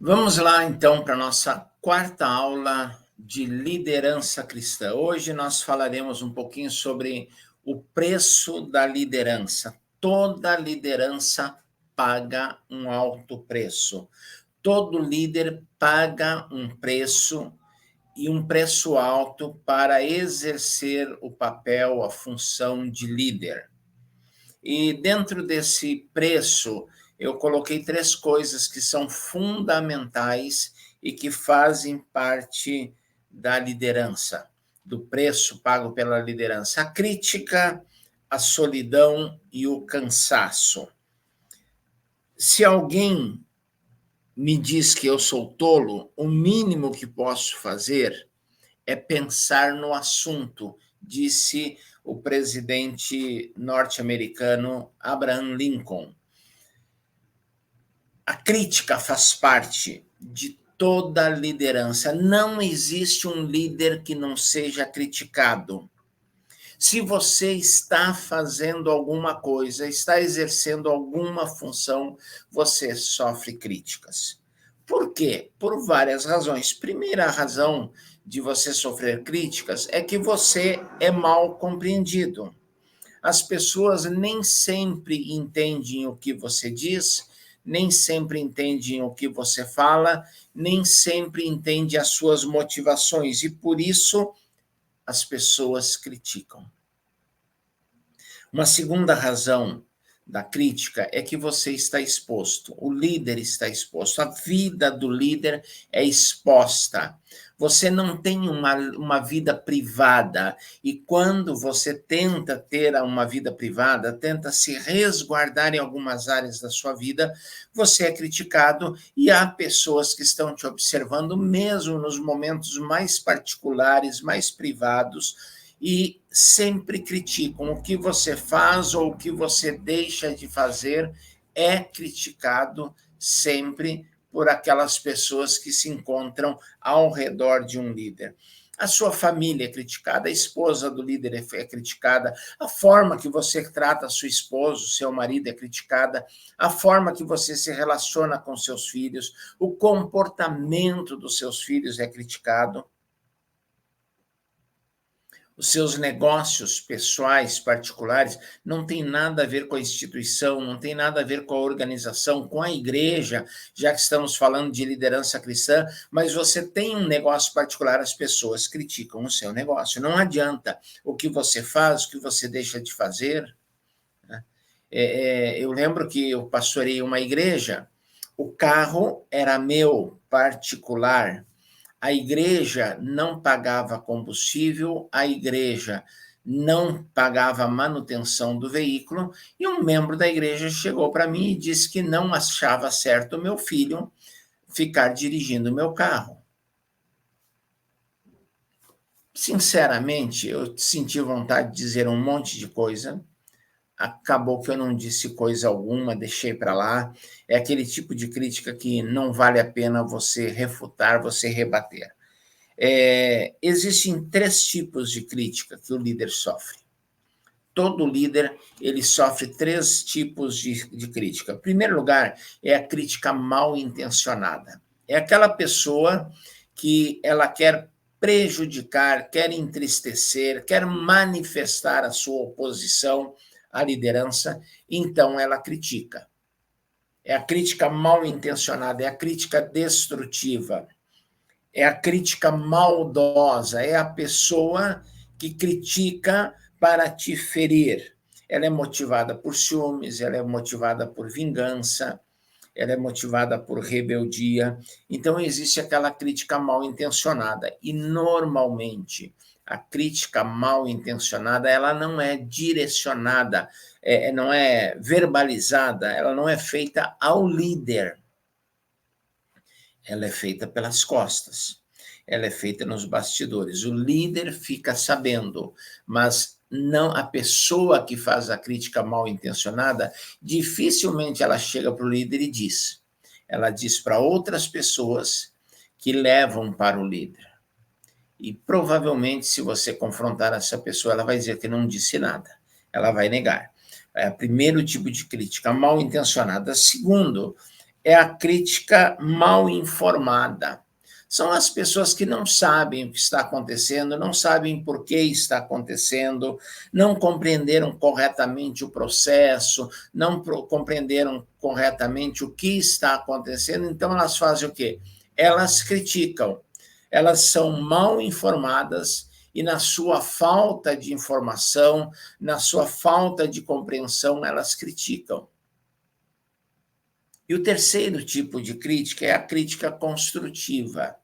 Vamos lá, então, para a nossa quarta aula de liderança cristã. Hoje nós falaremos um pouquinho sobre o preço da liderança. Toda liderança paga um alto preço. Todo líder paga um preço e um preço alto para exercer o papel, a função de líder. E dentro desse preço, eu coloquei três coisas que são fundamentais e que fazem parte da liderança, do preço pago pela liderança: a crítica, a solidão e o cansaço. Se alguém me diz que eu sou tolo, o mínimo que posso fazer é pensar no assunto, disse o presidente norte-americano Abraham Lincoln. A crítica faz parte de toda liderança. Não existe um líder que não seja criticado. Se você está fazendo alguma coisa, está exercendo alguma função, você sofre críticas. Por quê? Por várias razões. Primeira razão de você sofrer críticas é que você é mal compreendido. As pessoas nem sempre entendem o que você diz, nem sempre entendem o que você fala, nem sempre entendem as suas motivações e por isso as pessoas criticam. Uma segunda razão da crítica é que você está exposto, o líder está exposto, a vida do líder é exposta. Você não tem uma vida privada, e quando você tenta ter uma vida privada, tenta se resguardar em algumas áreas da sua vida, você é criticado e há pessoas que estão te observando, mesmo nos momentos mais particulares, mais privados, e sempre criticam o que você faz ou o que você deixa de fazer é criticado sempre por aquelas pessoas que se encontram ao redor de um líder. A sua família é criticada, a esposa do líder é criticada, a forma que você trata seu esposo, seu marido é criticada, a forma que você se relaciona com seus filhos, o comportamento dos seus filhos é criticado. Os seus negócios pessoais, particulares, não tem nada a ver com a instituição, não tem nada a ver com a organização, com a igreja, já que estamos falando de liderança cristã, mas você tem um negócio particular, as pessoas criticam o seu negócio. Não adianta o que você faz, o que você deixa de fazer. Né? Eu lembro que eu pastorei uma igreja, o carro era meu, particular, a igreja não pagava combustível, a igreja não pagava manutenção do veículo, e um membro da igreja chegou para mim e disse que não achava certo o meu filho ficar dirigindo o meu carro. Sinceramente, eu senti vontade de dizer um monte de coisa, acabou que eu não disse coisa alguma, deixei para lá. É aquele tipo de crítica que não vale a pena você refutar, você rebater. Existem três tipos de crítica que o líder sofre. Todo líder ele sofre três tipos de crítica. Em primeiro lugar, é a crítica mal intencionada. É aquela pessoa que ela quer prejudicar, quer entristecer, quer manifestar a sua oposição à liderança, então ela critica. É a crítica mal intencionada, é a crítica destrutiva. É a crítica maldosa, é a pessoa que critica para te ferir. Ela é motivada por ciúmes, ela é motivada por vingança, ela é motivada por rebeldia. Então, existe aquela crítica mal intencionada. E, normalmente, a crítica mal intencionada, ela não é direcionada, não é verbalizada, ela não é feita ao líder. Ela é feita pelas costas, ela é feita nos bastidores. O líder fica sabendo, mas não a pessoa que faz a crítica mal intencionada, dificilmente ela chega para o líder e diz. Ela diz para outras pessoas que levam para o líder. E provavelmente, se você confrontar essa pessoa, ela vai dizer que não disse nada. Ela vai negar. É o primeiro tipo de crítica mal intencionada. Segundo, é a crítica mal informada. São as pessoas que não sabem o que está acontecendo, não sabem por que está acontecendo, não compreenderam corretamente o processo, não compreenderam corretamente o que está acontecendo, então elas fazem o quê? Elas criticam, elas são mal informadas e na sua falta de informação, na sua falta de compreensão, elas criticam. E o terceiro tipo de crítica é a crítica construtiva.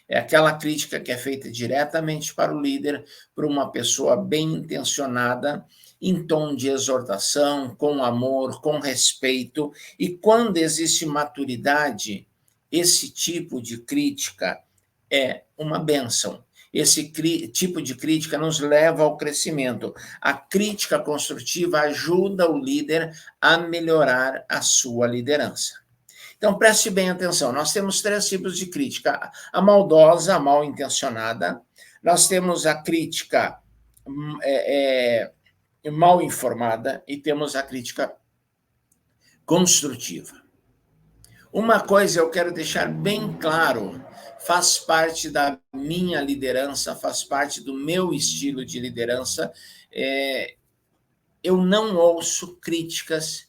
É aquela crítica que é feita diretamente para o líder, por uma pessoa bem intencionada, em tom de exortação, com amor, com respeito. E quando existe maturidade, esse tipo de crítica é uma bênção. Esse tipo de crítica nos leva ao crescimento. A crítica construtiva ajuda o líder a melhorar a sua liderança. Então, preste bem atenção, nós temos 3 tipos de crítica. A maldosa, a mal intencionada, nós temos a crítica mal informada e temos a crítica construtiva. Uma coisa eu quero deixar bem claro, faz parte da minha liderança, faz parte do meu estilo de liderança, eu não ouço críticas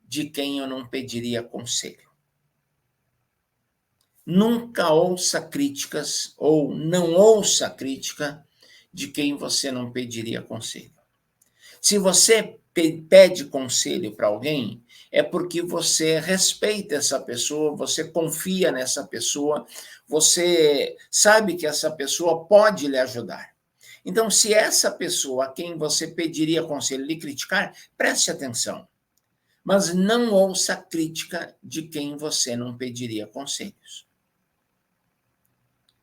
de quem eu não pediria conselho. Nunca ouça críticas ou não ouça crítica de quem você não pediria conselho. Se você pede conselho para alguém, é porque você respeita essa pessoa, você confia nessa pessoa, você sabe que essa pessoa pode lhe ajudar. Então, se essa pessoa a quem você pediria conselho lhe criticar, preste atenção. Mas não ouça crítica de quem você não pediria conselhos.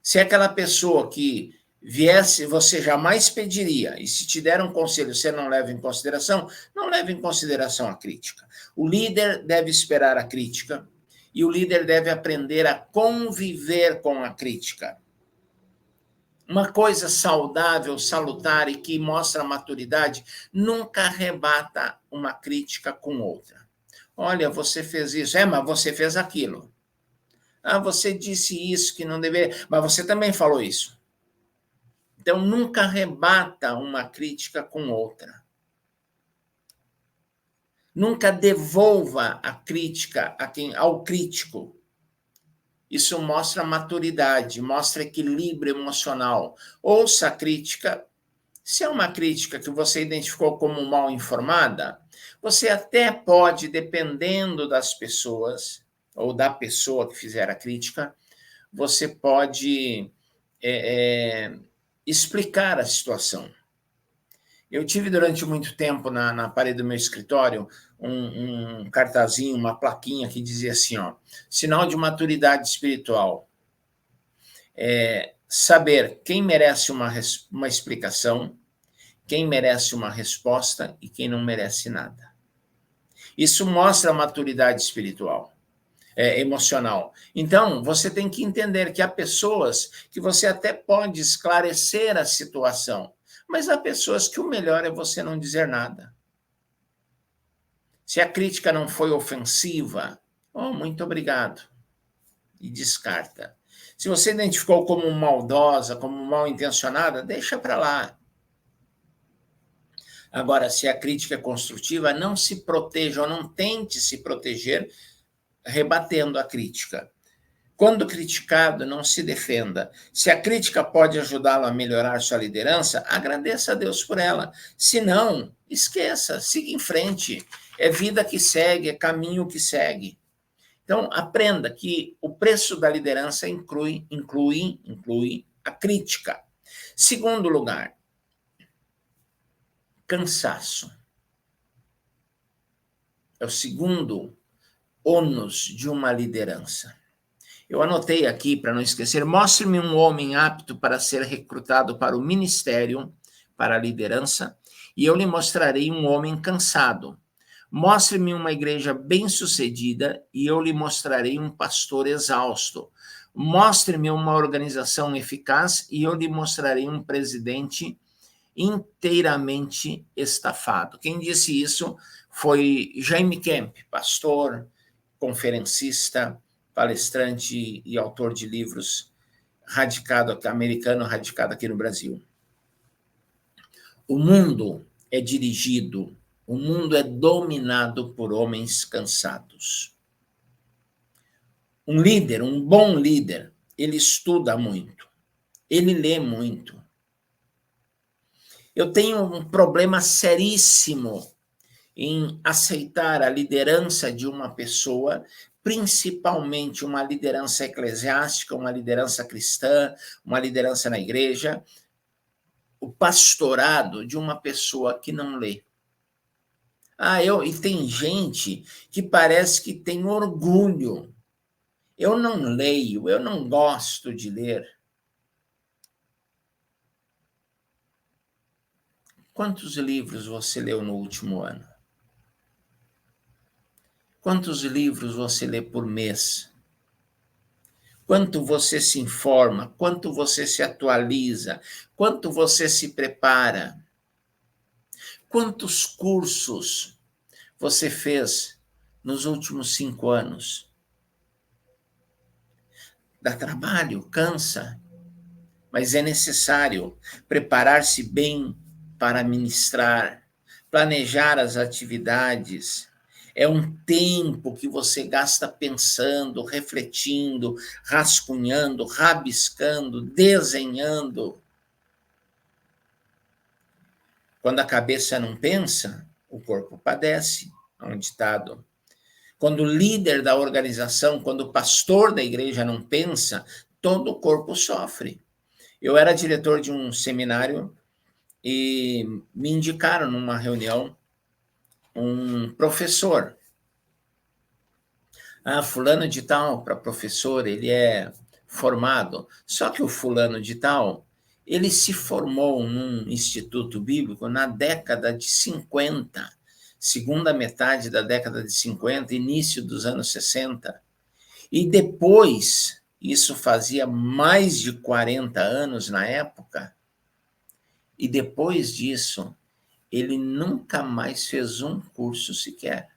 Se é aquela pessoa que viesse, você jamais pediria, e se te der um conselho, você não leva em consideração, não leve em consideração a crítica. O líder deve esperar a crítica, e o líder deve aprender a conviver com a crítica. Uma coisa saudável, salutar e que mostra maturidade, nunca arrebata uma crítica com outra. Olha, você fez isso, mas você fez aquilo. Você disse isso que não deveria, mas você também falou isso. Então, nunca rebata uma crítica com outra. Nunca devolva a crítica ao crítico. Isso mostra maturidade, mostra equilíbrio emocional. Ouça a crítica. Se é uma crítica que você identificou como mal informada, você até pode, dependendo das pessoas, ou da pessoa que fizer a crítica, você pode explicar a situação. Eu tive durante muito tempo na parede do meu escritório um cartazinho, uma plaquinha que dizia assim, sinal de maturidade espiritual. Saber quem merece uma explicação, quem merece uma resposta e quem não merece nada. Isso mostra a maturidade espiritual. Emocional. Então, você tem que entender que há pessoas que você até pode esclarecer a situação, mas há pessoas que o melhor é você não dizer nada. Se a crítica não foi ofensiva, muito obrigado, e descarta. Se você identificou como maldosa, como mal intencionada, deixa para lá. Agora, se a crítica é construtiva, não se proteja ou não tente se proteger rebatendo a crítica. Quando criticado, não se defenda. Se a crítica pode ajudá-lo a melhorar sua liderança, agradeça a Deus por ela. Se não, esqueça, siga em frente. É vida que segue, é caminho que segue. Então, aprenda que o preço da liderança inclui a crítica. Segundo lugar, cansaço. É o segundo ônus de uma liderança. Eu anotei aqui, para não esquecer, mostre-me um homem apto para ser recrutado para o ministério, para a liderança, e eu lhe mostrarei um homem cansado. Mostre-me uma igreja bem-sucedida, e eu lhe mostrarei um pastor exausto. Mostre-me uma organização eficaz, e eu lhe mostrarei um presidente inteiramente estafado. Quem disse isso foi Jaime Kemp, pastor, conferencista, palestrante e autor de livros americano radicado aqui no Brasil. O mundo é dirigido, o mundo é dominado por homens cansados. Um líder, um bom líder, ele estuda muito, ele lê muito. Eu tenho um problema seríssimo em aceitar a liderança de uma pessoa, principalmente uma liderança eclesiástica, uma liderança cristã, uma liderança na igreja, o pastorado de uma pessoa que não lê. E tem gente que parece que tem orgulho. Eu não leio, eu não gosto de ler. Quantos livros você leu no último ano? Quantos livros você lê por mês? Quanto você se informa? Quanto você se atualiza? Quanto você se prepara? Quantos cursos você fez nos últimos 5 anos? Dá trabalho, cansa, mas é necessário preparar-se bem para ministrar, planejar as atividades. É um tempo que você gasta pensando, refletindo, rascunhando, rabiscando, desenhando. Quando a cabeça não pensa, o corpo padece. É um ditado. Quando o líder da organização, quando o pastor da igreja não pensa, todo o corpo sofre. Eu era diretor de um seminário e me indicaram numa reunião um professor. Fulano de tal, para professor, ele é formado. Só que o fulano de tal, ele se formou num instituto bíblico na década de 50, segunda metade da década de 50, início dos anos 60. E depois, isso fazia mais de 40 anos na época, e depois disso, ele nunca mais fez um curso sequer.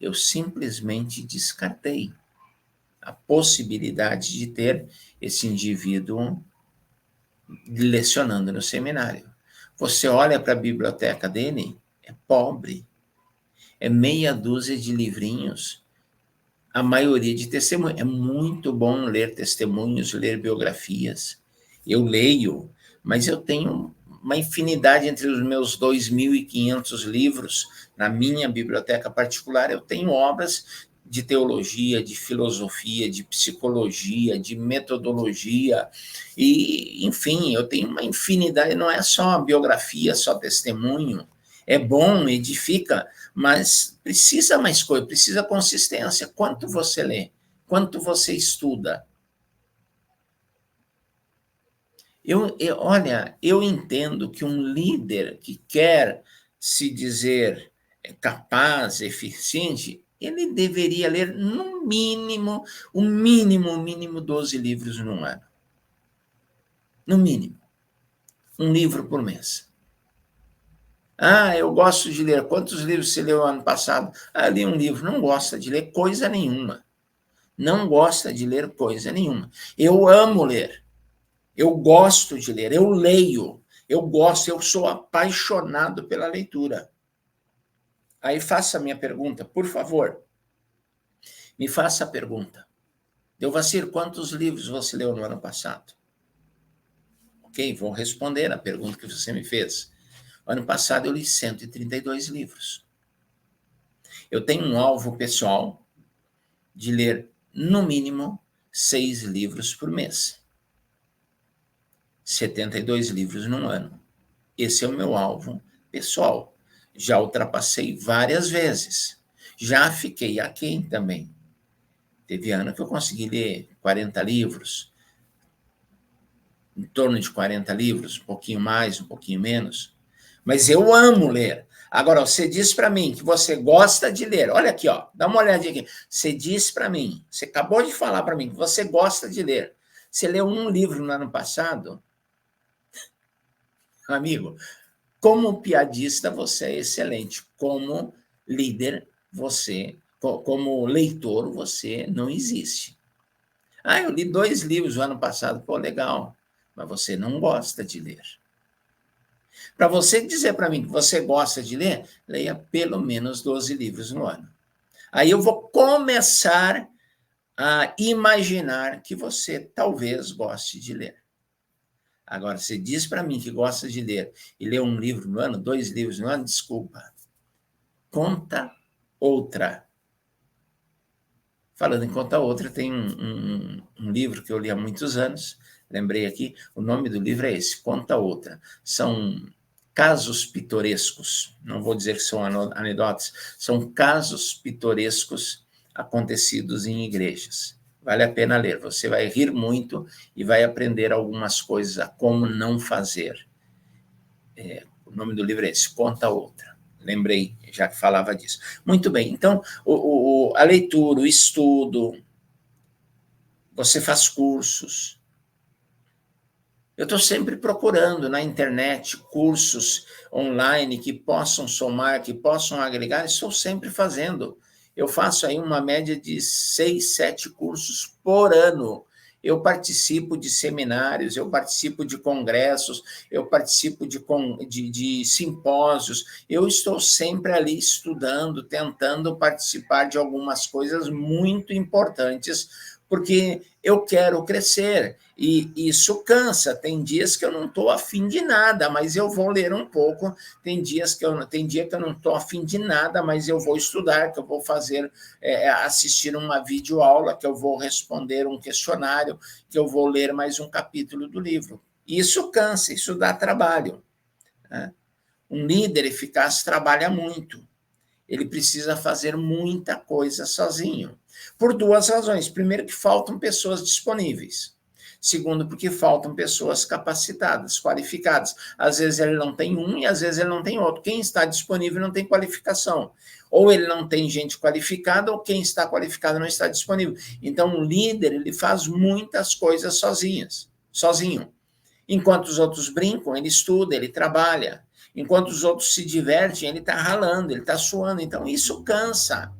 Eu simplesmente descartei a possibilidade de ter esse indivíduo lecionando no seminário. Você olha para a biblioteca dele, é pobre. É meia dúzia de livrinhos, a maioria de testemunhos. É muito bom ler testemunhos, ler biografias. Eu leio, mas eu tenho uma infinidade entre os meus 2.500 livros na minha biblioteca particular. Eu tenho obras de teologia, de filosofia, de psicologia, de metodologia, e, enfim, eu tenho uma infinidade, não é só biografia, só testemunho. É bom, edifica, mas precisa mais coisa, precisa consistência. Quanto você lê? Quanto você estuda? Olha, eu entendo que um líder que quer se dizer capaz, eficiente, ele deveria ler, no mínimo, o mínimo 12 livros num ano. No mínimo. Um livro por mês. Eu gosto de ler. Quantos livros você leu ano passado? Eu li um livro. Não gosta de ler coisa nenhuma. Não gosta de ler coisa nenhuma. Eu amo ler. Eu gosto de ler. Eu leio. Eu gosto. Eu sou apaixonado pela leitura. Aí faça a minha pergunta, por favor. Me faça a pergunta. Delvacir, quantos livros você leu no ano passado? Ok, vou responder a pergunta que você me fez. Ano passado eu li 132 livros. Eu tenho um alvo pessoal de ler, no mínimo, 6 livros por mês. 72 livros num ano. Esse é o meu alvo pessoal. Já ultrapassei várias vezes. Já fiquei aquém também. Teve ano que eu consegui ler 40 livros, em torno de 40 livros, um pouquinho mais, um pouquinho menos. Mas eu amo ler. Agora, você diz para mim que você gosta de ler. Olha aqui, ó, dá uma olhadinha aqui. Você diz para mim, você acabou de falar para mim que você gosta de ler. Você leu um livro no ano passado? Amigo, como piadista você é excelente. Como líder, você como leitor, você não existe. Ah, eu li 2 livros no ano passado. Pô, legal. Mas você não gosta de ler. Para você dizer para mim que você gosta de ler, leia pelo menos 12 livros no ano. Aí eu vou começar a imaginar que você talvez goste de ler. Agora, você diz para mim que gosta de ler e lê um livro no ano, 2 livros no ano, desculpa. Conta outra. Falando em conta outra, tem um livro que eu li há muitos anos, lembrei aqui, o nome do livro é esse, Conta Outra. São casos pitorescos, não vou dizer que são anedotas, são casos pitorescos acontecidos em igrejas. Vale a pena ler, você vai rir muito e vai aprender algumas coisas a como não fazer. O nome do livro é esse, Conta Outra. Lembrei, já que falava disso. Muito bem, então, a leitura, o estudo, você faz cursos. Eu estou sempre procurando na internet cursos online que possam somar, que possam agregar, estou sempre fazendo. Eu faço aí uma média de 6, 7 cursos por ano. Eu participo de seminários, eu participo de congressos, eu participo de simpósios. Eu estou sempre ali estudando, tentando participar de algumas coisas muito importantes, porque eu quero crescer. E isso cansa. Tem dias que eu não estou afim de nada, mas eu vou ler um pouco. Tem dia que eu não estou afim de nada, mas eu vou estudar, que eu vou fazer, assistir uma videoaula, que eu vou responder um questionário, que eu vou ler mais um capítulo do livro. Isso cansa, isso dá trabalho, né? Um líder eficaz trabalha muito. Ele precisa fazer muita coisa sozinho. Por 2 razões. Primeiro, que faltam pessoas disponíveis. Segundo, porque faltam pessoas capacitadas, qualificadas. Às vezes ele não tem um e às vezes ele não tem outro. Quem está disponível não tem qualificação. Ou ele não tem gente qualificada, ou quem está qualificado não está disponível. Então, o líder, ele faz muitas coisas sozinho. Enquanto os outros brincam, ele estuda, ele trabalha. Enquanto os outros se divertem, ele está ralando, ele está suando. Então, isso cansa.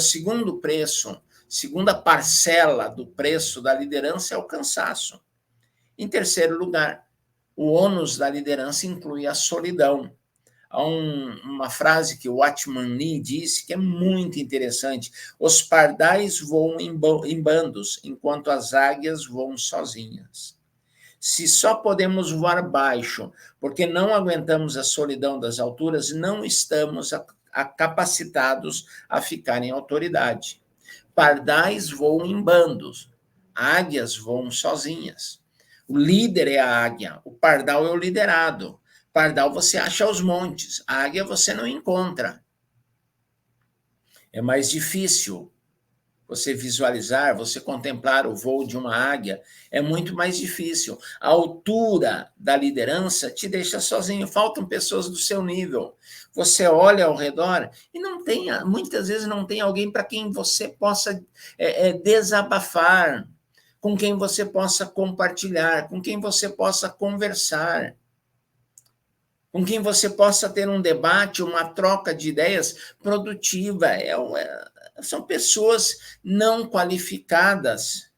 Segundo preço, segunda parcela do preço da liderança é o cansaço. Em terceiro lugar, o ônus da liderança inclui a solidão. Há uma frase que o Watchman Nee disse que é muito interessante: os pardais voam em bandos, enquanto as águias voam sozinhas. Se só podemos voar baixo porque não aguentamos a solidão das alturas, não estamos capacitados a ficar em autoridade. Pardais voam em bandos, águias voam sozinhas. O líder é a águia, o pardal é o liderado. Pardal você acha aos montes, a águia você não encontra. É mais difícil você visualizar, você contemplar o voo de uma águia, é muito mais difícil. A altura da liderança te deixa sozinho, faltam pessoas do seu nível. Você olha ao redor e muitas vezes não tem alguém para quem você possa desabafar, com quem você possa compartilhar, com quem você possa conversar, com quem você possa ter um debate, uma troca de ideias produtiva. São pessoas não qualificadas,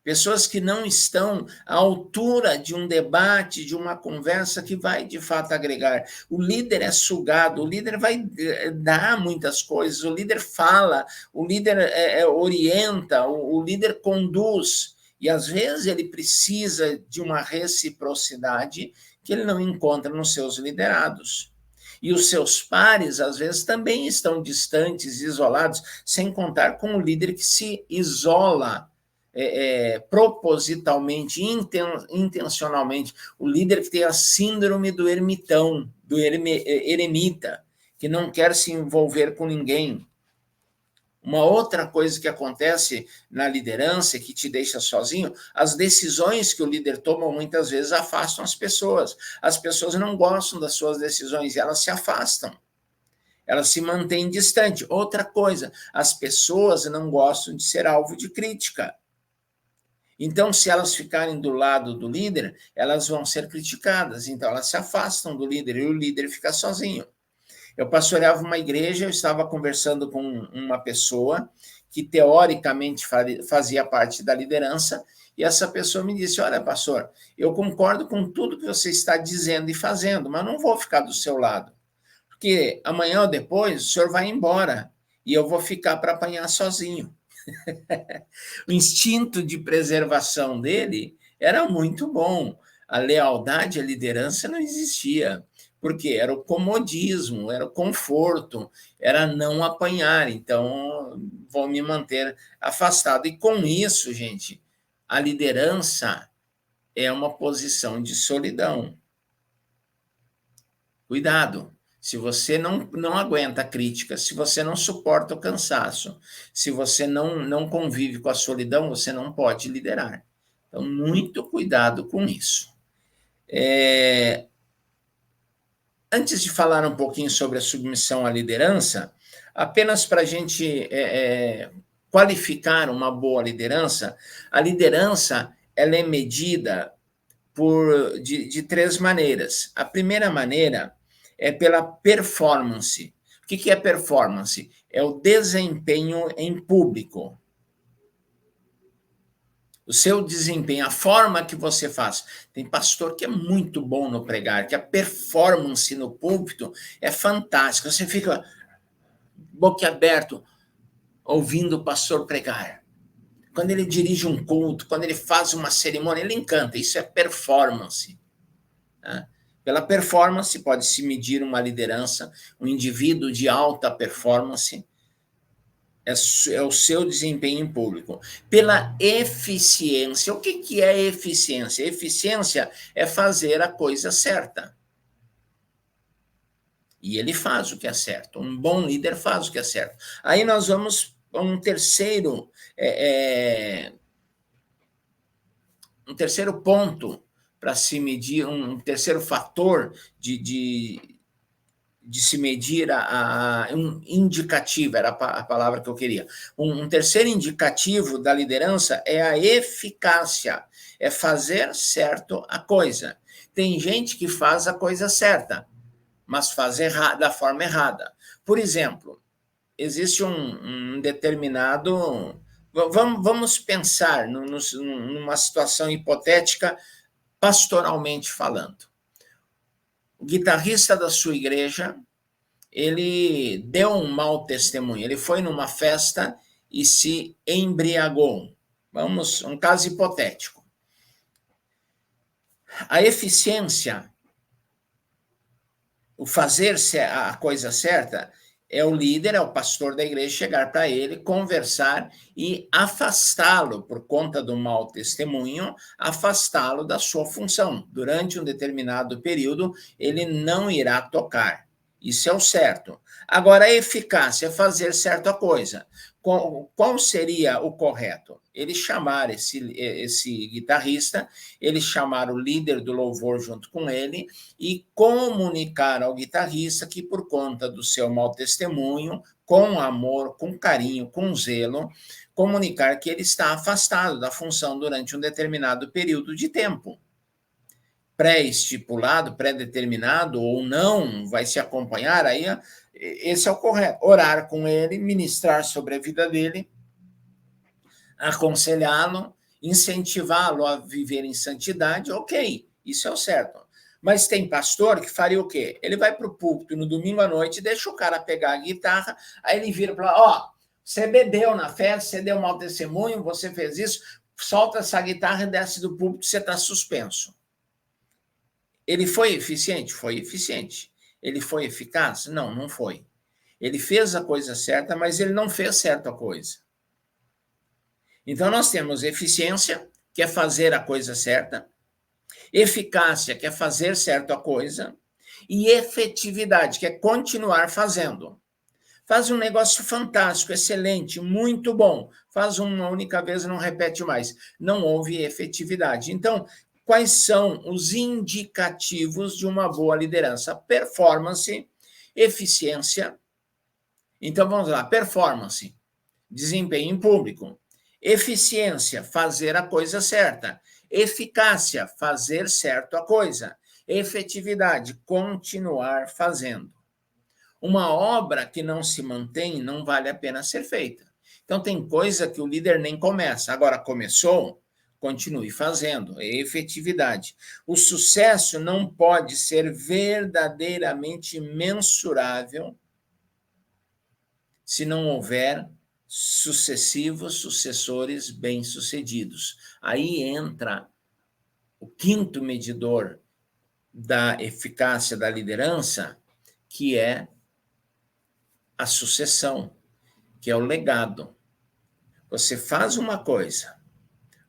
pessoas que não estão à altura de um debate, de uma conversa que vai, de fato, agregar. O líder é sugado, o líder vai dar muitas coisas, o líder fala, o líder orienta, o líder conduz, e às vezes ele precisa de uma reciprocidade que ele não encontra nos seus liderados. E os seus pares, às vezes, também estão distantes, isolados, sem contar com o líder que se isola propositalmente, intencionalmente. O líder que tem a síndrome do ermitão, do eremita, que não quer se envolver com ninguém. Uma outra coisa que acontece na liderança, que te deixa sozinho, as decisões que o líder toma muitas vezes afastam as pessoas. As pessoas não gostam das suas decisões e elas se afastam. Elas se mantêm distantes. Outra coisa, as pessoas não gostam de ser alvo de crítica. Então, se elas ficarem do lado do líder, elas vão ser criticadas. Então, elas se afastam do líder e o líder fica sozinho. Eu pastoreava uma igreja, eu estava conversando com uma pessoa que teoricamente fazia parte da liderança, e essa pessoa me disse: olha, pastor, eu concordo com tudo que você está dizendo e fazendo, mas não vou ficar do seu lado, porque amanhã ou depois o senhor vai embora e eu vou ficar para apanhar sozinho. O instinto de preservação dele era muito bom. A lealdade à liderança não existia, porque era o comodismo, era o conforto, era não apanhar. Então, vou me manter afastado. E com isso, gente, a liderança é uma posição de solidão. Cuidado. Se você não aguenta a crítica, se você não suporta o cansaço, se você não convive com a solidão, você não pode liderar. Então, muito cuidado com isso. Antes de falar um pouquinho sobre a submissão à liderança, apenas para a gente qualificar uma boa liderança, a liderança ela é medida de três maneiras. A primeira maneira é pela performance. O que é performance? É o desempenho em público. O seu desempenho, a forma que você faz. Tem pastor que é muito bom no pregar, que a performance no púlpito é fantástica. Você fica boquiaberto ouvindo o pastor pregar. Quando ele dirige um culto, quando ele faz uma cerimônia, ele encanta. Isso é performance. Né? Pela performance, pode-se medir uma liderança, um indivíduo de alta performance, é o seu desempenho em público. Pela eficiência, o que é eficiência? Eficiência é fazer a coisa certa. E ele faz o que é certo. Um bom líder faz o que é certo. Aí nós vamos a um terceiro ponto para se medir, um terceiro fator de se medir um indicativo, era a palavra que eu queria. Um terceiro indicativo da liderança é a eficácia, é fazer certo a coisa. Tem gente que faz a coisa certa, mas faz da forma errada. Por exemplo, existe um determinado... Vamos pensar numa situação hipotética, pastoralmente falando. O guitarrista da sua igreja, ele deu um mau testemunho. Ele foi numa festa e se embriagou. Um caso hipotético. A eficiência, o fazer a coisa certa, é o líder, é o pastor da igreja chegar para ele, conversar e afastá-lo, por conta do mau testemunho, afastá-lo da sua função. Durante um determinado período, ele não irá tocar. Isso é o certo. Agora, a eficácia é fazer certa coisa. Qual seria o correto? Ele chamar esse guitarrista, ele chamar o líder do louvor junto com ele e comunicar ao guitarrista que, por conta do seu mau testemunho, com amor, com carinho, com zelo, comunicar que ele está afastado da função durante um determinado período de tempo. Pré-estipulado, pré-determinado ou não, vai se acompanhar, aí esse é o correto. Orar com ele, ministrar sobre a vida dele, aconselhá-lo, incentivá-lo a viver em santidade, ok, isso é o certo. Mas tem pastor que faria o quê? Ele vai para o púlpito no domingo à noite, deixa o cara pegar a guitarra, aí ele vira para lá, você bebeu na festa, você deu mau testemunho, você fez isso, solta essa guitarra e desce do púlpito, você está suspenso. Ele foi eficiente? Foi eficiente. Ele foi eficaz? Não, não foi. Ele fez a coisa certa, mas ele não fez certa coisa. Então, nós temos eficiência, que é fazer a coisa certa, eficácia, que é fazer certa coisa, e efetividade, que é continuar fazendo. Faz um negócio fantástico, excelente, muito bom. Faz uma única vez e não repete mais. Não houve efetividade. Então, quais são os indicativos de uma boa liderança? Performance, eficiência. Então, vamos lá. Performance, desempenho em público. Eficiência, fazer a coisa certa. Eficácia, fazer certo a coisa. Efetividade, continuar fazendo. Uma obra que não se mantém não vale a pena ser feita. Então, tem coisa que o líder nem começa. Agora, começou, continue fazendo. É efetividade. O sucesso não pode ser verdadeiramente mensurável se não houver sucessivos sucessores bem-sucedidos. Aí entra o quinto medidor da eficácia da liderança, que é a sucessão, que é o legado. Você faz uma coisa,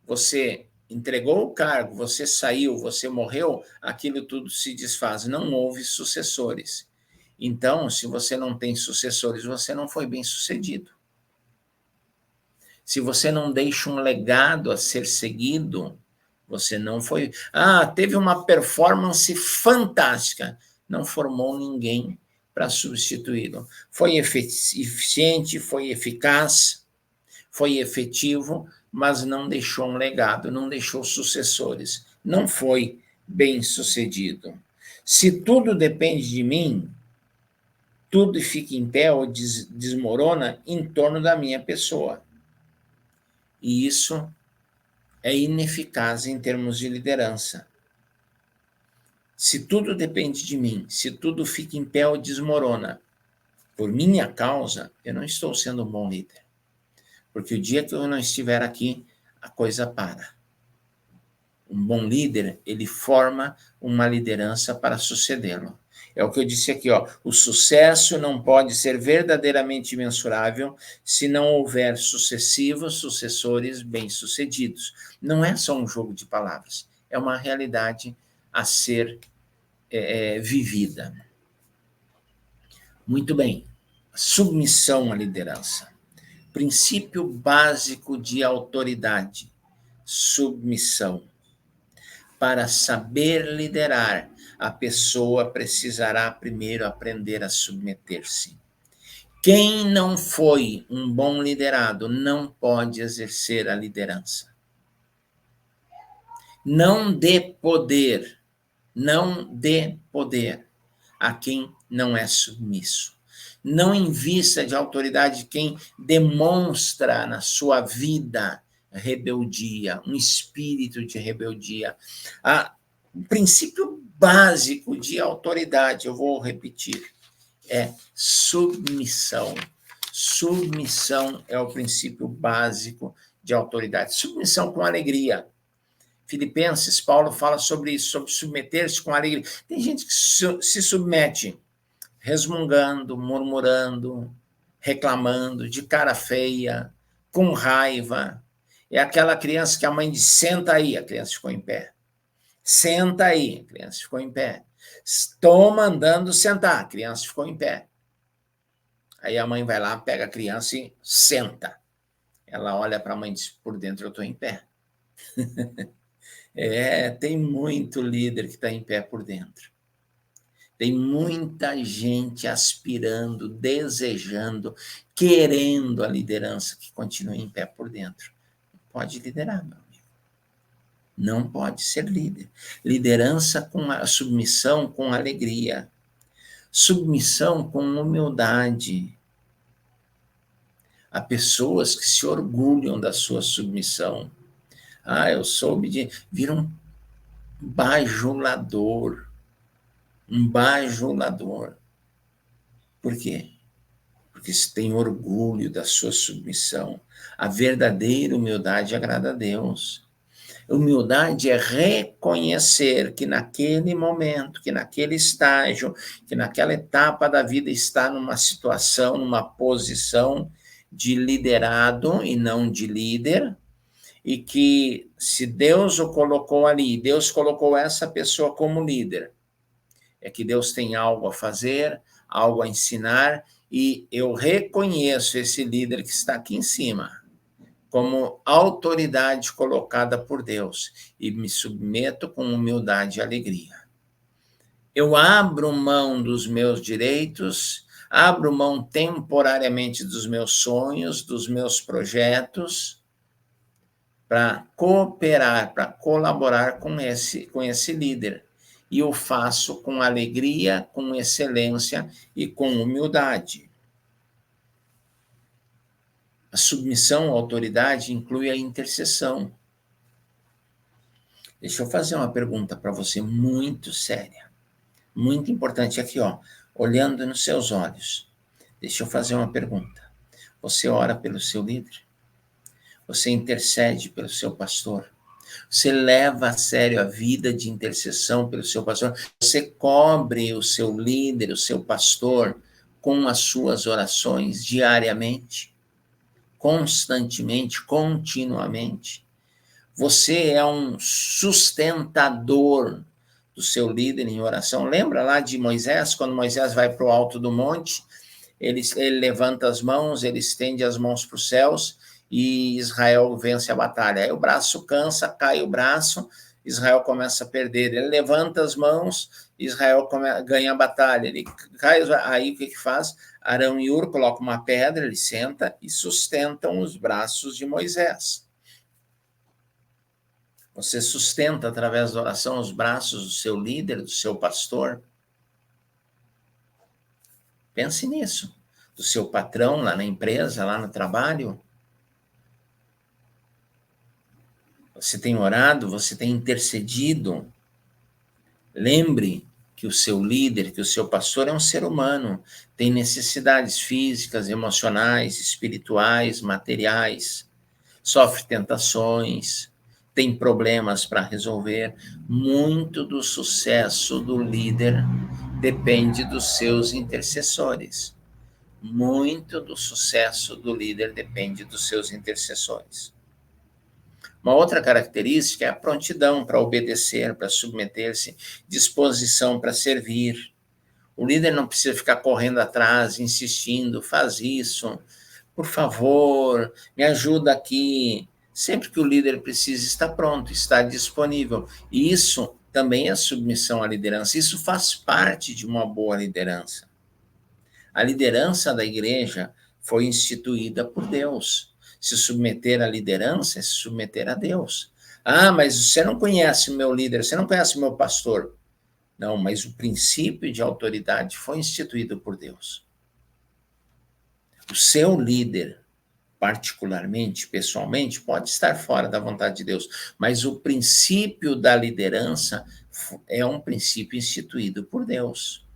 você entregou o cargo, você saiu, você morreu, aquilo tudo se desfaz. Não houve sucessores. Então, se você não tem sucessores, você não foi bem sucedido. Se você não deixa um legado a ser seguido, você não foi. Ah, teve uma performance fantástica. Não formou ninguém para substituí-lo. Foi eficiente, foi eficaz, foi efetivo, mas não deixou um legado, não deixou sucessores. Não foi bem sucedido. Se tudo depende de mim, tudo fica em pé ou desmorona em torno da minha pessoa. E isso é ineficaz em termos de liderança. Se tudo depende de mim, se tudo fica em pé ou desmorona por minha causa, eu não estou sendo um bom líder. Porque o dia que eu não estiver aqui, a coisa para. Um bom líder, ele forma uma liderança para sucedê-lo. É o que eu disse aqui, ó. O sucesso não pode ser verdadeiramente mensurável se não houver sucessivos sucessores bem-sucedidos. Não é só um jogo de palavras, é uma realidade a ser vivida. Muito bem. Submissão à liderança. Princípio básico de autoridade. Submissão. Para saber liderar, a pessoa precisará primeiro aprender a submeter-se. Quem não foi um bom liderado não pode exercer a liderança. Não dê poder a quem não é submisso. Não invista de autoridade quem demonstra na sua vida rebeldia, um espírito de rebeldia. O princípio básico de autoridade, eu vou repetir, é submissão. Submissão é o princípio básico de autoridade. Submissão com alegria. Filipenses, Paulo fala sobre isso, sobre submeter-se com alegria. Tem gente que se submete resmungando, murmurando, reclamando, de cara feia, com raiva. É aquela criança que a mãe diz, senta aí, a criança ficou em pé. Senta aí, a criança ficou em pé. Estou mandando sentar, a criança ficou em pé. Aí a mãe vai lá, pega a criança e senta. Ela olha para a mãe e diz, por dentro eu estou em pé. Tem muito líder que está em pé por dentro. Tem muita gente aspirando, desejando, querendo a liderança que continue em pé por dentro. Não pode liderar, meu amigo. Não pode ser líder. Liderança com a submissão, com alegria. Submissão com humildade. Há pessoas que se orgulham da sua submissão. Eu sou obediente. Vira um bajulador. Um bajulador. Por quê? Porque se tem orgulho da sua submissão. A verdadeira humildade agrada a Deus. Humildade é reconhecer que naquele momento, que naquele estágio, que naquela etapa da vida está numa situação, numa posição de liderado e não de líder, e que se Deus o colocou ali, Deus colocou essa pessoa como líder, é que Deus tem algo a fazer, algo a ensinar, e eu reconheço esse líder que está aqui em cima como autoridade colocada por Deus e me submeto com humildade e alegria. Eu abro mão dos meus direitos, abro mão temporariamente dos meus sonhos, dos meus projetos, para cooperar, para colaborar com esse líder. e o faço com alegria, com excelência e com humildade. A submissão à autoridade inclui a intercessão. Deixa eu fazer uma pergunta para você muito séria, muito importante aqui, ó, olhando nos seus olhos. Deixa eu fazer uma pergunta. Você ora pelo seu líder? Você intercede pelo seu pastor? Você leva a sério a vida de intercessão pelo seu pastor? Você cobre o seu líder, o seu pastor, com as suas orações diariamente, constantemente, continuamente? Você é um sustentador do seu líder em oração. Lembra lá de Moisés, quando Moisés vai para o alto do monte, ele levanta as mãos, ele estende as mãos para os céus e Israel vence a batalha. Aí o braço cansa, cai o braço, Israel começa a perder. Ele levanta as mãos, Israel ganha a batalha. Ele cai, aí o que faz? Arão e Hur colocam uma pedra, ele senta e sustentam os braços de Moisés. Você sustenta através da oração os braços do seu líder, do seu pastor? Pense nisso. Do seu patrão lá na empresa, lá no trabalho? Você tem orado, você tem intercedido? Lembre que o seu líder, que o seu pastor é um ser humano, tem necessidades físicas, emocionais, espirituais, materiais, sofre tentações, tem problemas para resolver. Muito do sucesso do líder depende dos seus intercessores. Muito do sucesso do líder depende dos seus intercessores. Uma outra característica é a prontidão para obedecer, para submeter-se, disposição para servir. O líder não precisa ficar correndo atrás, insistindo, faz isso, por favor, me ajuda aqui. Sempre que o líder precisa, está pronto, está disponível. E isso também é submissão à liderança. Isso faz parte de uma boa liderança. A liderança da igreja foi instituída por Deus. Se submeter à liderança é se submeter a Deus. Ah, mas você não conhece o meu líder, você não conhece o meu pastor. Não, mas o princípio de autoridade foi instituído por Deus. O seu líder, particularmente, pessoalmente, pode estar fora da vontade de Deus, mas o princípio da liderança é um princípio instituído por Deus.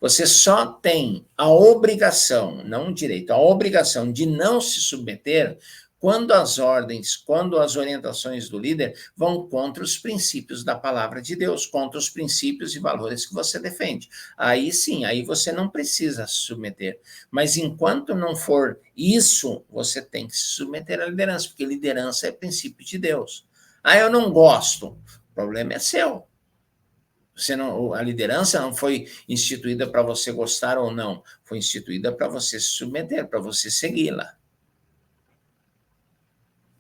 Você só tem a obrigação, não o direito, a obrigação de não se submeter quando as ordens, quando as orientações do líder vão contra os princípios da palavra de Deus, contra os princípios e valores que você defende. Aí sim, aí você não precisa se submeter. Mas enquanto não for isso, você tem que se submeter à liderança, porque liderança é princípio de Deus. Ah, eu não gosto. O problema é seu. Você não, a liderança não foi instituída para você gostar ou não, foi instituída para você se submeter, para você segui-la.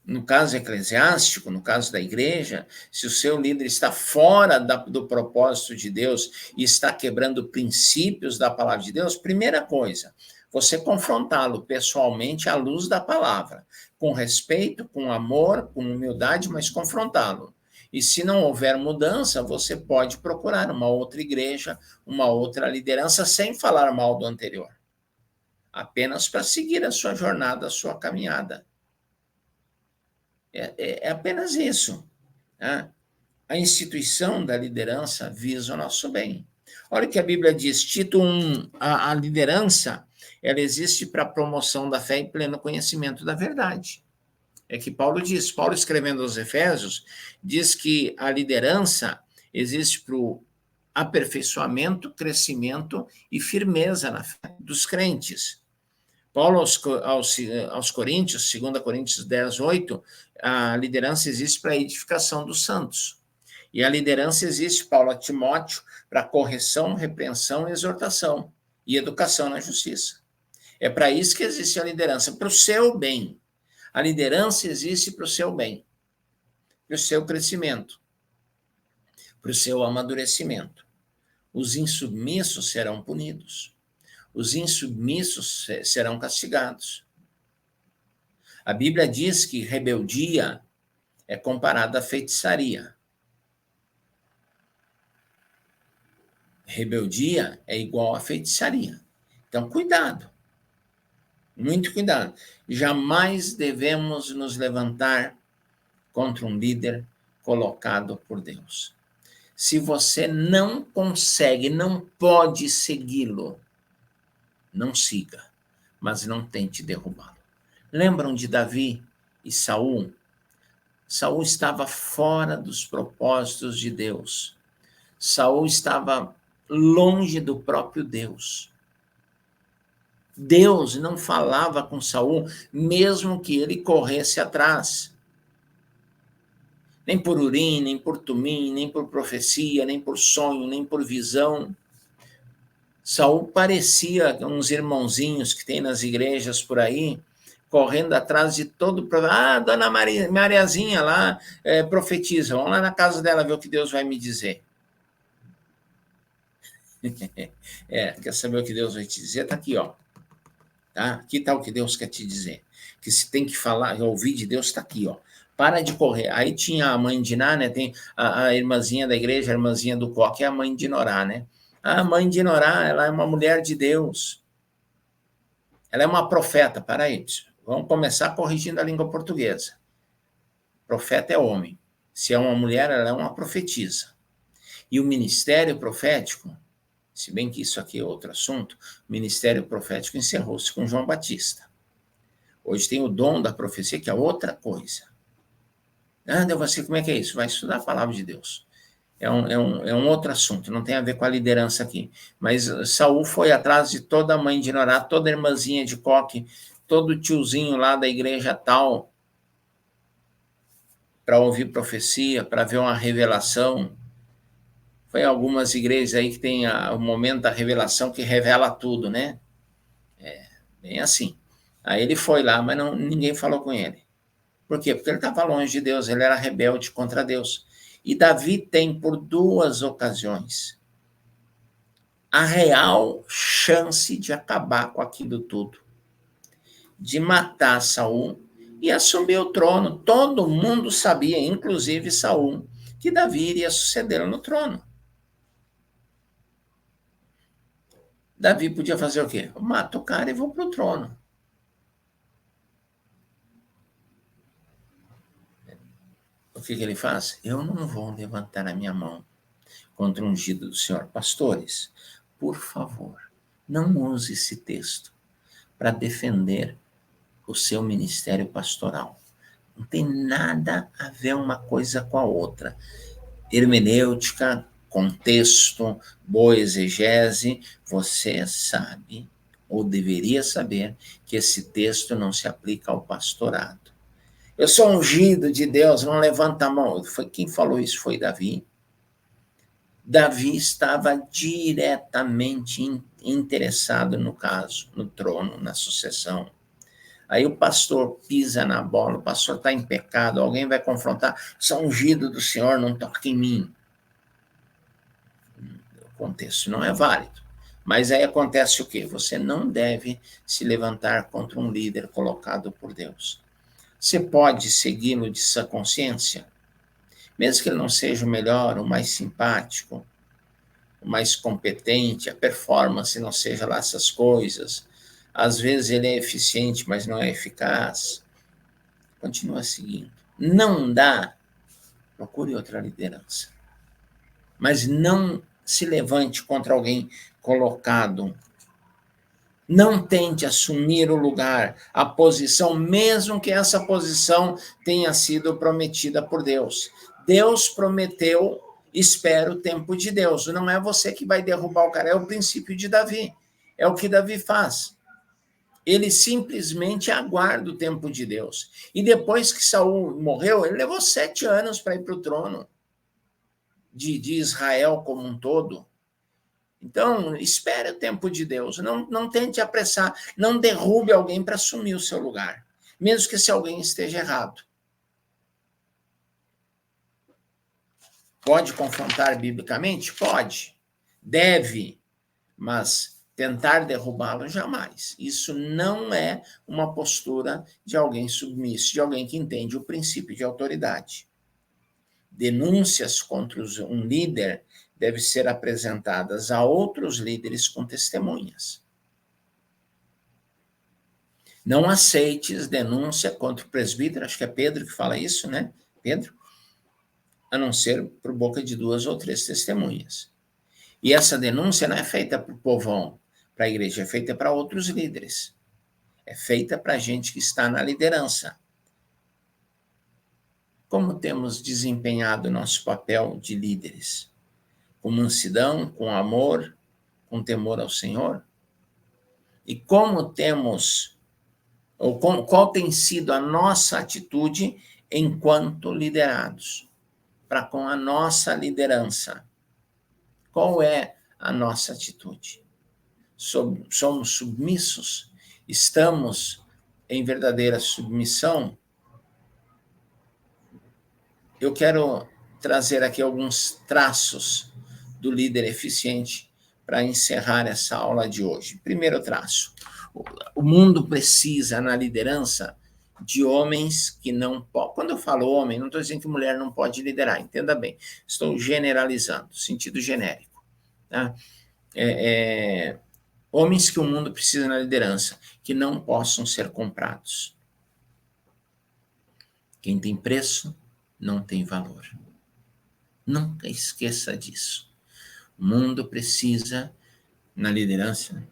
No caso eclesiástico, no caso da igreja, se o seu líder está fora do propósito de Deus e está quebrando princípios da palavra de Deus, primeira coisa, você confrontá-lo pessoalmente à luz da palavra, com respeito, com amor, com humildade, mas confrontá-lo. E se não houver mudança, você pode procurar uma outra igreja, uma outra liderança, sem falar mal do anterior. Apenas para seguir a sua jornada, a sua caminhada. É apenas isso. Né? A instituição da liderança visa o nosso bem. Olha o que a Bíblia diz, Tito 1, a liderança, ela existe para a promoção da fé e pleno conhecimento da verdade. É que Paulo diz, Paulo escrevendo aos Efésios, diz que a liderança existe para o aperfeiçoamento, crescimento e firmeza na fé dos crentes. Paulo aos Coríntios, 2 Coríntios 10, 8, a liderança existe para a edificação dos santos. E a liderança existe, Paulo a Timóteo, para correção, repreensão, exortação e educação na justiça. É para isso que existe a liderança, para o seu bem. A liderança existe para o seu bem, para o seu crescimento, para o seu amadurecimento. Os insubmissos serão punidos. Os insubmissos serão castigados. A Bíblia diz que rebeldia é comparada à feitiçaria. Rebeldia é igual a feitiçaria. Então, cuidado, muito cuidado. Jamais devemos nos levantar contra um líder colocado por Deus. Se você não consegue, não pode segui-lo, não siga, mas não tente derrubá-lo. Lembram de Davi e Saul? Saul estava fora dos propósitos de Deus. Saul estava longe do próprio Deus. Deus não falava com Saul, mesmo que ele corresse atrás. Nem por Urim, nem por Tumim, nem por profecia, nem por sonho, nem por visão. Saul parecia uns irmãozinhos que tem nas igrejas por aí, correndo atrás de todo... dona Mariazinha lá profetiza, vamos lá na casa dela ver o que Deus vai me dizer. Quer saber o que Deus vai te dizer? Está aqui, ó. Tá? Aqui está o que Deus quer te dizer. Que se tem que falar, ouvir de Deus, está aqui, ó. Para de correr. Aí tinha a mãe de Ná, né? Tem a irmãzinha da igreja, a irmãzinha do coque, é a mãe de Norá, né? A mãe de Norá, ela é uma mulher de Deus. Ela é uma profeta. Para aí, vamos começar corrigindo a língua portuguesa. Profeta é homem. Se é uma mulher, ela é uma profetisa. E o ministério profético, se bem que isso aqui é outro assunto, o ministério profético encerrou-se com João Batista. Hoje tem o dom da profecia, que é outra coisa. Você, como é que é isso? Vai estudar a palavra de Deus. É um outro assunto, não tem a ver com a liderança aqui. Mas Saul foi atrás de toda a mãe de Norá, toda a irmãzinha de coque, todo tiozinho lá da igreja tal, para ouvir profecia, para ver uma revelação. Foi algumas igrejas aí que tem o momento da revelação que revela tudo, né? Bem assim. Aí ele foi lá, mas ninguém falou com ele. Por quê? Porque ele estava longe de Deus, ele era rebelde contra Deus. E Davi tem, por 2 ocasiões, a real chance de acabar com aquilo tudo, de matar Saul e assumir o trono. Todo mundo sabia, inclusive Saul, que Davi iria sucedê-lo no trono. Davi podia fazer o quê? Mata o cara e vou para o trono. O que ele faz? Eu não vou levantar a minha mão contra o ungido do Senhor. Pastores, por favor, não use esse texto para defender o seu ministério pastoral. Não tem nada a ver uma coisa com a outra. Hermenêutica, contexto, boa exegese, você sabe, ou deveria saber, que esse texto não se aplica ao pastorado. Eu sou ungido de Deus, não levanta a mão. Quem falou isso foi Davi. Davi estava diretamente interessado no caso, no trono, na sucessão. Aí o pastor pisa na bola, o pastor está em pecado, alguém vai confrontar, sou ungido do Senhor, não toca em mim. O contexto não é válido. Mas aí acontece o quê? Você não deve se levantar contra um líder colocado por Deus. Você pode segui-lo de sua consciência, mesmo que ele não seja o melhor, o mais simpático, o mais competente, a performance não seja lá essas coisas. Às vezes ele é eficiente, mas não é eficaz. Continua seguindo. Não dá, procure outra liderança. Mas não se levante contra alguém colocado. Não tente assumir o lugar, a posição, mesmo que essa posição tenha sido prometida por Deus. Deus prometeu, espera o tempo de Deus. Não é você que vai derrubar o cara, é o princípio de Davi. É o que Davi faz. Ele simplesmente aguarda o tempo de Deus. E depois que Saul morreu, ele levou 7 anos para ir para o trono de Israel como um todo. Então, espere o tempo de Deus, não tente apressar, não derrube alguém para assumir o seu lugar, mesmo que esse alguém esteja errado. Pode confrontar biblicamente? Pode, deve, mas tentar derrubá-lo jamais. Isso não é uma postura de alguém submisso, de alguém que entende o princípio de autoridade. Denúncias contra um líder devem ser apresentadas a outros líderes com testemunhas. Não aceites denúncia contra o presbítero, acho que é Pedro que fala isso, né? Pedro, a não ser por boca de 2 ou 3 testemunhas. E essa denúncia não é feita para o povão, para a igreja, é feita para outros líderes. É feita para a gente que está na liderança. Como temos desempenhado nosso papel de líderes? Com mansidão, com amor, com temor ao Senhor? E como temos, ou qual tem sido a nossa atitude enquanto liderados, para com a nossa liderança? Qual é a nossa atitude? Somos submissos? Estamos em verdadeira submissão? Eu quero trazer aqui alguns traços do líder eficiente para encerrar essa aula de hoje. Primeiro traço: o mundo precisa, na liderança, de homens que não podem. Quando eu falo homem, não estou dizendo que mulher não pode liderar, entenda bem. Estou generalizando, sentido genérico. Tá? Homens que o mundo precisa na liderança, que não possam ser comprados. Quem tem preço, não tem valor. Nunca esqueça disso. O mundo precisa, na liderança,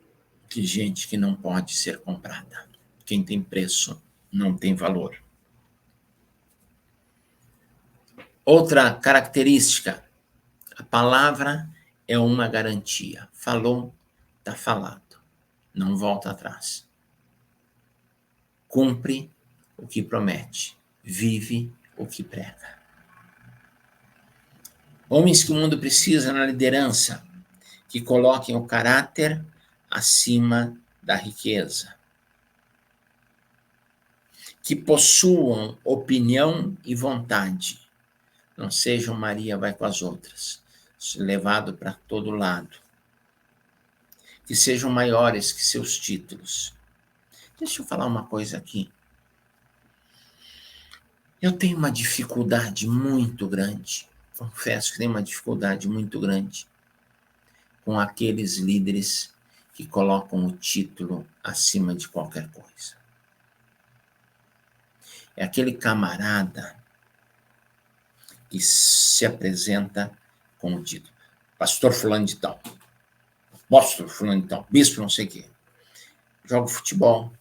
de gente que não pode ser comprada. Quem tem preço, não tem valor. Outra característica: a palavra é uma garantia. Falou, está falado. Não volta atrás. Cumpre o que promete. Vive o que prega. Homens que o mundo precisa na liderança, que coloquem o caráter acima da riqueza. Que possuam opinião e vontade. Não sejam Maria vai com as outras, levado para todo lado. Que sejam maiores que seus títulos. Deixa eu falar uma coisa aqui. Eu tenho uma dificuldade muito grande, confesso que tenho uma dificuldade muito grande com aqueles líderes que colocam o título acima de qualquer coisa. É aquele camarada que se apresenta com o título. Pastor fulano de tal, apóstolo fulano de tal, bispo não sei o quê. Jogo futebol.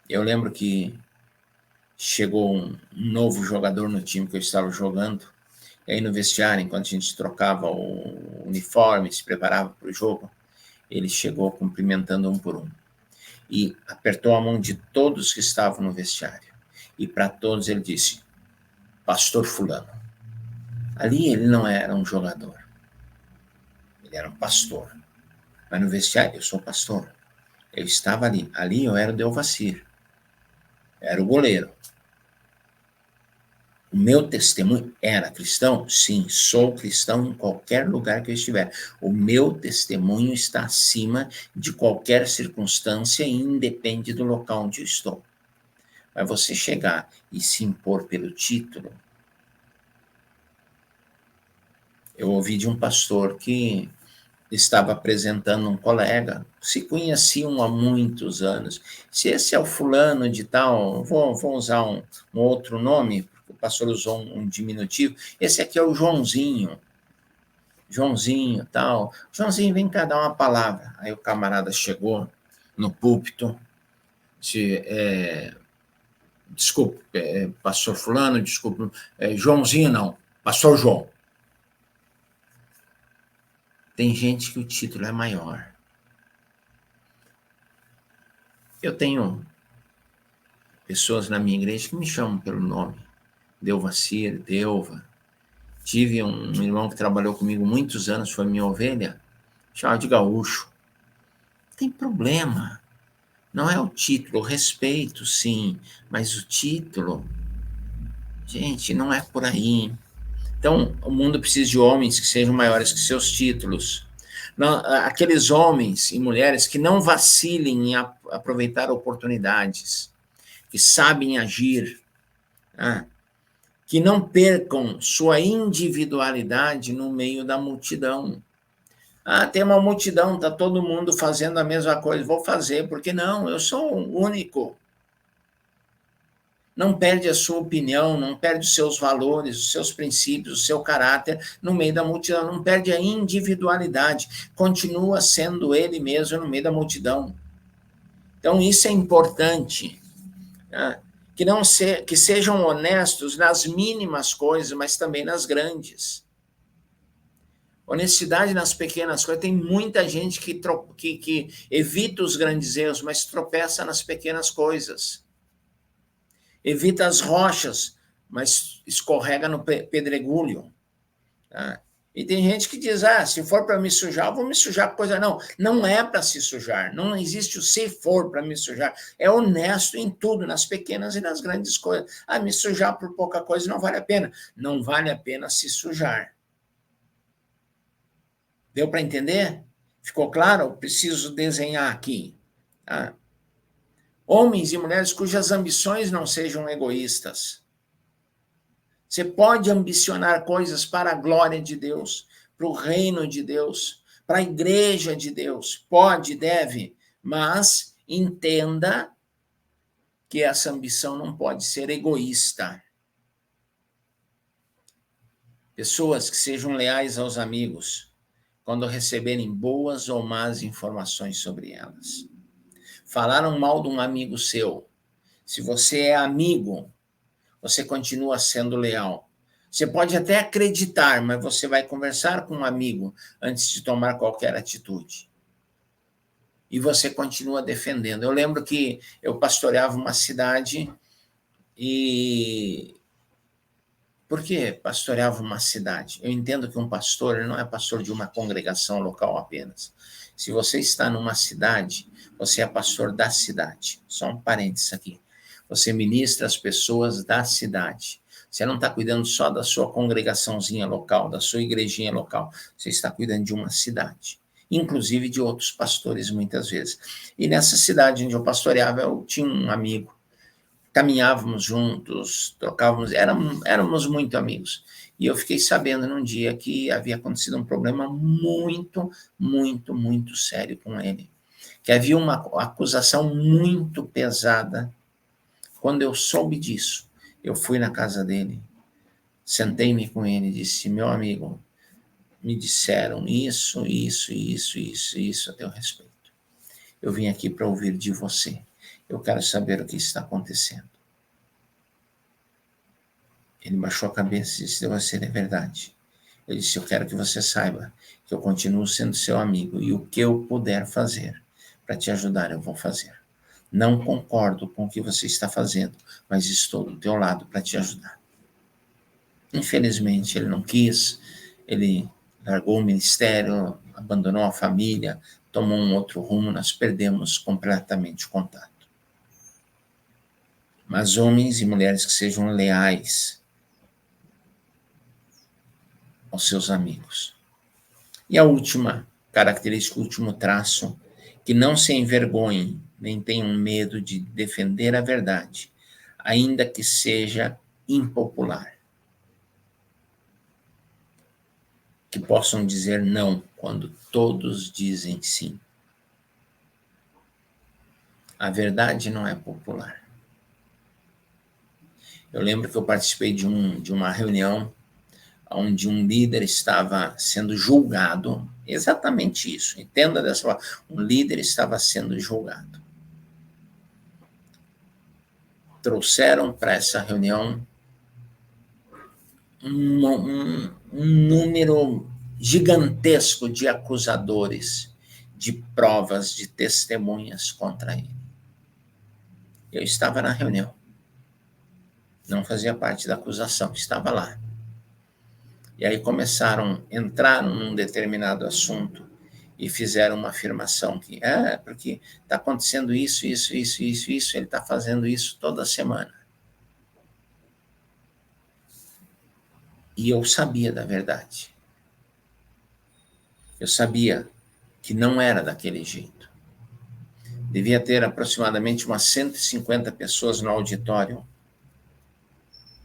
Eu lembro que chegou um novo jogador no time que eu estava jogando, e aí no vestiário, enquanto a gente trocava o uniforme, se preparava para o jogo, ele chegou cumprimentando um por um. E apertou a mão de todos que estavam no vestiário. E para todos ele disse, pastor fulano. Ali ele não era um jogador. Ele era um pastor. Mas no vestiário, eu sou pastor. Eu estava ali. Ali eu era o Delvacir. Era o goleiro. O meu testemunho era cristão? Sim, sou cristão em qualquer lugar que eu estiver. O meu testemunho está acima de qualquer circunstância e independe do local onde eu estou. Mas você chegar e se impor pelo título... Eu ouvi de um pastor que estava apresentando um colega, se conheciam há muitos anos. Se esse é o fulano de tal, vou usar um outro nome, porque o pastor usou um diminutivo, esse aqui é o Joãozinho, tal. Joãozinho, vem cá dar uma palavra. Aí o camarada chegou no púlpito, disse, desculpe, pastor fulano, desculpe, Joãozinho não, pastor João. Tem gente que o título é maior. Eu tenho pessoas na minha igreja que me chamam pelo nome. Delvacir, Delva. Tive um irmão que trabalhou comigo muitos anos, foi minha ovelha, chamava de Gaúcho. Não tem problema. Não é o título, o respeito, sim, mas o título, gente, não é por aí. Então, o mundo precisa de homens que sejam maiores que seus títulos. Não, aqueles homens e mulheres que não vacilem em aproveitar oportunidades, que sabem agir, que não percam sua individualidade no meio da multidão. Ah, tem uma multidão, está todo mundo fazendo a mesma coisa, vou fazer, porque não, eu sou o único. Não perde a sua opinião, não perde os seus valores, os seus princípios, o seu caráter no meio da multidão, não perde a individualidade, continua sendo ele mesmo no meio da multidão. Então, isso é importante, né? Que sejam honestos nas mínimas coisas, mas também nas grandes. Honestidade nas pequenas coisas. Tem muita gente que evita os grandes erros, mas tropeça nas pequenas coisas. Evita as rochas, mas escorrega no pedregulho. Tá? E tem gente que diz, se for para me sujar, eu vou me sujar com coisa. Não, não é para se sujar. Não existe o se for para me sujar. É honesto em tudo, nas pequenas e nas grandes coisas. Me sujar por pouca coisa não vale a pena. Não vale a pena se sujar. Deu para entender? Ficou claro? Eu preciso desenhar aqui. Tá? Homens e mulheres cujas ambições não sejam egoístas. Você pode ambicionar coisas para a glória de Deus, para o reino de Deus, para a igreja de Deus. Pode, deve, mas entenda que essa ambição não pode ser egoísta. Pessoas que sejam leais aos amigos, quando receberem boas ou más informações sobre elas. Falaram mal de um amigo seu. Se você é amigo, você continua sendo leal. Você pode até acreditar, mas você vai conversar com um amigo antes de tomar qualquer atitude. E você continua defendendo. Eu lembro que eu pastoreava uma cidade e... Por que pastoreava uma cidade? Eu entendo que um pastor ele não é pastor de uma congregação local apenas. Se você está numa cidade, você é pastor da cidade. Só um parênteses aqui. Você ministra as pessoas da cidade. Você não está cuidando só da sua congregaçãozinha local, da sua igrejinha local. Você está cuidando de uma cidade. Inclusive de outros pastores, muitas vezes. E nessa cidade onde eu pastoreava, eu tinha um amigo. Caminhávamos juntos, trocávamos, éramos muito amigos. E eu fiquei sabendo num dia que havia acontecido um problema muito, muito, muito sério com ele. Que havia uma acusação muito pesada. Quando eu soube disso, eu fui na casa dele, sentei-me com ele e disse, meu amigo, me disseram isso a teu respeito. Eu vim aqui para ouvir de você. Eu quero saber o que está acontecendo. Ele baixou a cabeça e disse, você é verdade. Eu disse, eu quero que você saiba que eu continuo sendo seu amigo e o que eu puder fazer para te ajudar, eu vou fazer. Não concordo com o que você está fazendo, mas estou do teu lado para te ajudar. Infelizmente, ele não quis, ele largou o ministério, abandonou a família, tomou um outro rumo, nós perdemos completamente o contato. Mas homens e mulheres que sejam leais aos seus amigos. E a última característica, o último traço, que não se envergonhem, nem tenham medo de defender a verdade, ainda que seja impopular. Que possam dizer não quando todos dizem sim. A verdade não é popular. Eu lembro que eu participei de uma reunião onde um líder estava sendo julgado, exatamente isso, entenda dessa forma, um líder estava sendo julgado. Trouxeram para essa reunião um número gigantesco de acusadores, de provas, de testemunhas contra ele. Eu estava na reunião, não fazia parte da acusação, estava lá. E aí entraram num determinado assunto e fizeram uma afirmação que, porque está acontecendo isso, ele está fazendo isso toda semana. E eu sabia da verdade. Eu sabia que não era daquele jeito. Devia ter aproximadamente umas 150 pessoas no auditório.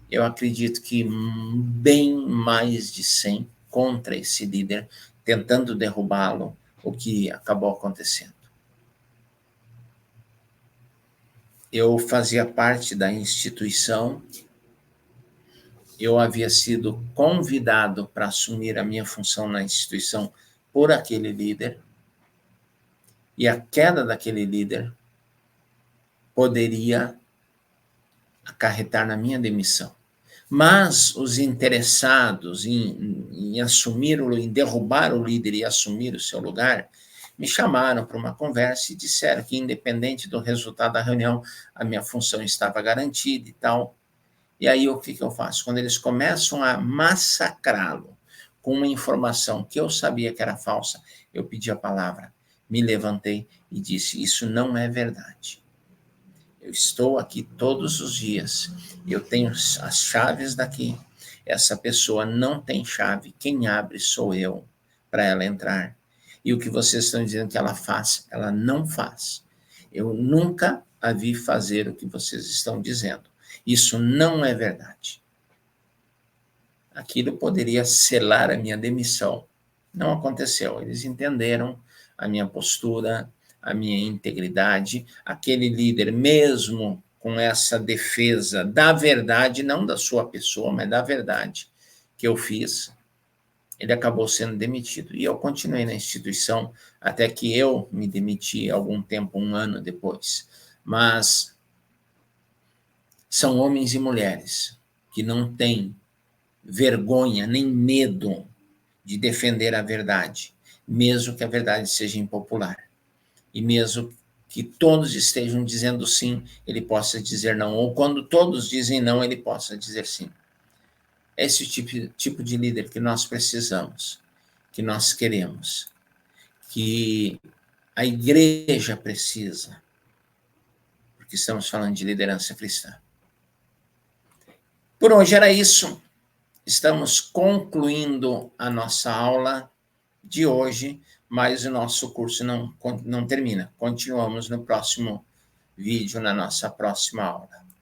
Eu acredito que bem mais de 100 contra esse líder, tentando derrubá-lo, o que acabou acontecendo. Eu fazia parte da instituição, eu havia sido convidado para assumir a minha função na instituição por aquele líder, e a queda daquele líder poderia acarretar na minha demissão. Mas os interessados em assumir, em derrubar o líder e assumir o seu lugar, me chamaram para uma conversa e disseram que, independente do resultado da reunião, a minha função estava garantida e tal. E aí, o que eu faço? Quando eles começam a massacrá-lo com uma informação que eu sabia que era falsa, eu pedi a palavra, me levantei e disse: isso não é verdade. Eu estou aqui todos os dias, eu tenho as chaves daqui. Essa pessoa não tem chave, quem abre sou eu para ela entrar. E o que vocês estão dizendo que ela faz, ela não faz. Eu nunca a vi fazer o que vocês estão dizendo. Isso não é verdade. Aquilo poderia selar a minha demissão. Não aconteceu. Eles entenderam a minha postura, a minha integridade. Aquele líder, mesmo com essa defesa da verdade, não da sua pessoa, mas da verdade que eu fiz, ele acabou sendo demitido. E eu continuei na instituição até que eu me demiti algum tempo, 1 ano depois. Mas são homens e mulheres que não têm vergonha nem medo de defender a verdade, mesmo que a verdade seja impopular. E mesmo que todos estejam dizendo sim, ele possa dizer não. Ou quando todos dizem não, ele possa dizer sim. Esse tipo de líder que nós precisamos, que nós queremos, que a igreja precisa, porque estamos falando de liderança cristã. Por hoje era isso. Estamos concluindo a nossa aula de hoje, mas o nosso curso não termina. Continuamos no próximo vídeo, na nossa próxima aula.